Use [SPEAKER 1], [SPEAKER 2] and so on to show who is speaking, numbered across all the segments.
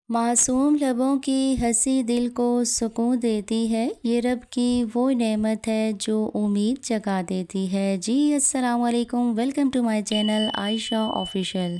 [SPEAKER 1] मासूम लबों की हंसी दिल को सुकून देती है। ये रब की वो नेमत है जो उम्मीद जगा देती है। जी अस्सलाम वालेकुम, welcome to my channel Ayesha official.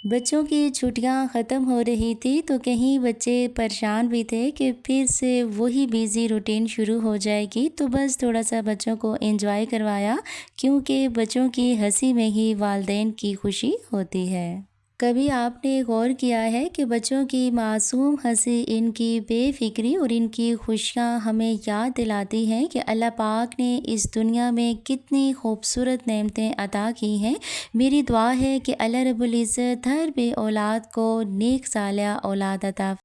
[SPEAKER 1] बच्चों की छुट्टियां ख़त्म हो रही थी तो कहीं बच्चे परेशान भी थे कि फिर से वही बिज़ी रूटीन शुरू हो जाएगी, तो बस थोड़ा सा बच्चों को एंजॉय करवाया, क्योंकि बच्चों की हंसी में ही वालदेन की खुशी होती है। कभी आपने गौर किया है कि बच्चों की मासूम हंसी, इनकी बेफिक्री और इनकी खुशियाँ हमें याद दिलाती हैं कि अल्लाह पाक ने इस दुनिया में कितनी खूबसूरत नेमतें अता की हैं। मेरी दुआ है कि अल्लाह रब्बुल इज़्ज़त हर बे औलाद को नेक सालिहा औलाद अता।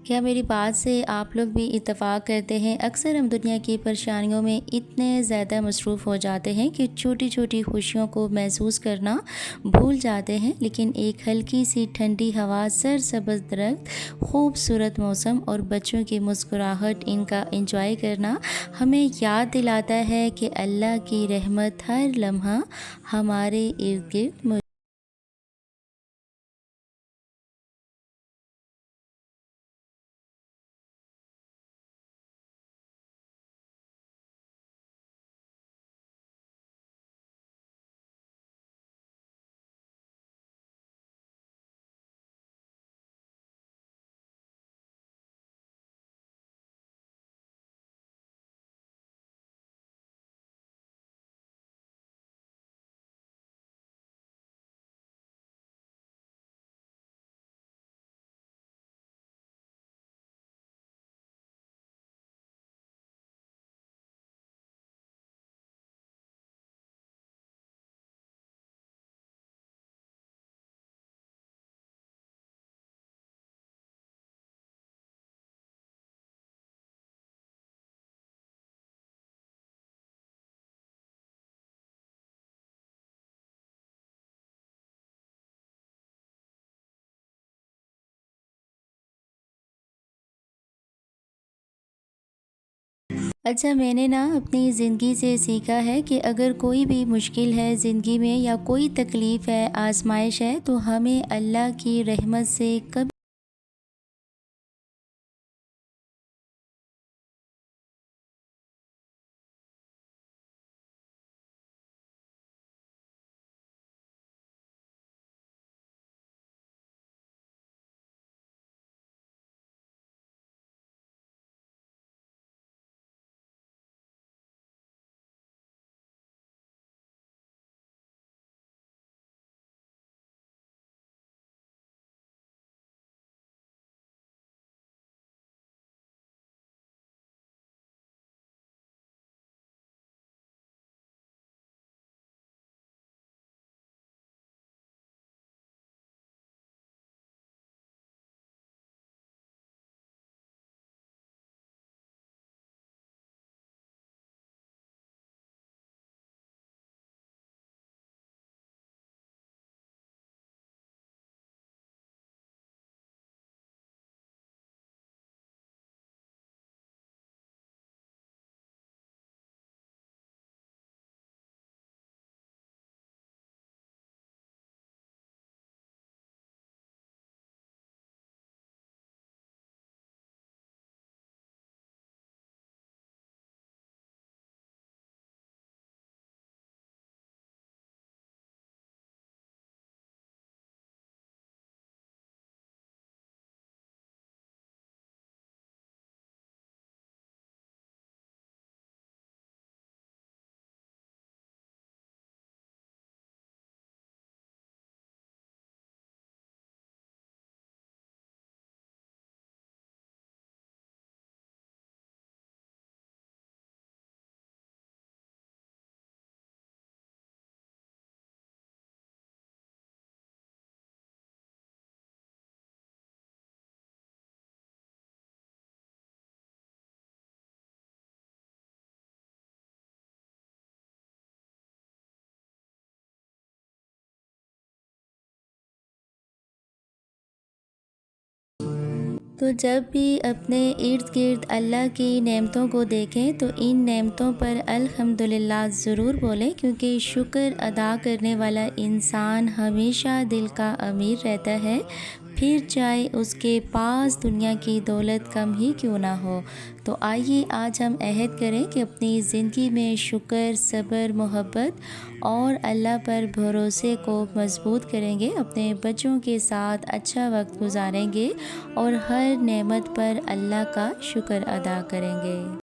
[SPEAKER 1] क्या मेरी बात से आप लोग भी इत्तेफाक करते हैं? अक्सर हम दुनिया की परेशानियों में इतने ज़्यादा मसरूफ़ हो जाते हैं कि छोटी-छोटी खुशियों को महसूस करना भूल जाते हैं, लेकिन एक हल्की सी ठंडी हवा, सरसब्ज़ दरख्त, खूबसूरत मौसम और बच्चों की मुस्कुराहट, इनका एंजॉय करना हमें याद दिलाता है कि अल्लाह की रहमत हर लम्हा हमारे इर्द-गिर्द अच्छा, मैंने ना अपनी ज़िंदगी से सीखा है कि अगर कोई भी मुश्किल है ज़िंदगी में या कोई तकलीफ़ है, आज़माइश है, तो हमें अल्लाह की रहमत से कभी तो जब भी अपने इर्द-गिर्द अल्लाह की नेमतों को देखें तो इन नेमतों पर अल्हम्दुलिल्लाह ज़रूर बोलें, क्योंकि शुक्र अदा करने वाला इंसान हमेशा दिल का अमीर रहता है, फिर चाहे उसके पास दुनिया की दौलत कम ही क्यों ना हो। तो आइए आज हम अहद करें कि अपनी ज़िंदगी में शुक्र, सब्र, मोहब्बत और अल्लाह पर भरोसे को मज़बूत करेंगे, अपने बच्चों के साथ अच्छा वक्त गुजारेंगे और हर नेमत पर अल्लाह का शुक्र अदा करेंगे।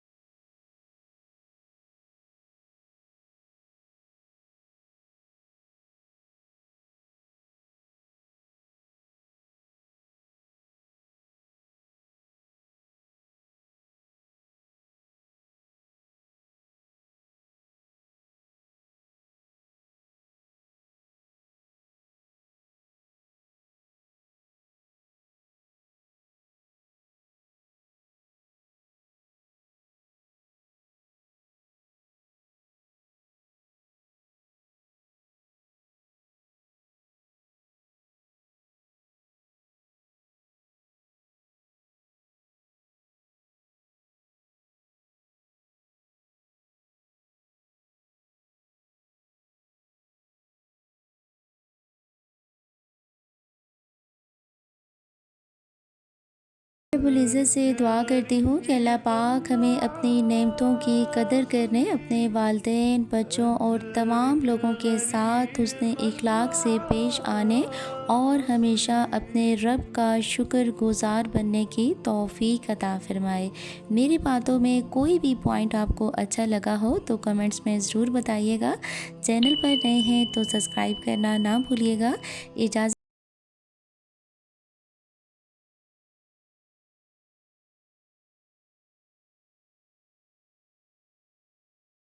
[SPEAKER 1] रब्बुल इज़्ज़त से दुआ करती हूँ कि अल्लाह पाक हमें अपनी नेमतों की कदर करने, अपने वालिदैन, बच्चों और तमाम लोगों के साथ हुस्न इखलाक से पेश आने और हमेशा अपने रब का शुक्रगुज़ार बनने की तौफ़ीक अता फ़रमाए। मेरी बातों में कोई भी पॉइंट आपको अच्छा लगा हो तो कमेंट्स में ज़रूर बताइएगा। चैनल पर नए हैं तो सब्सक्राइब करना ना भूलिएगा। इजाज़त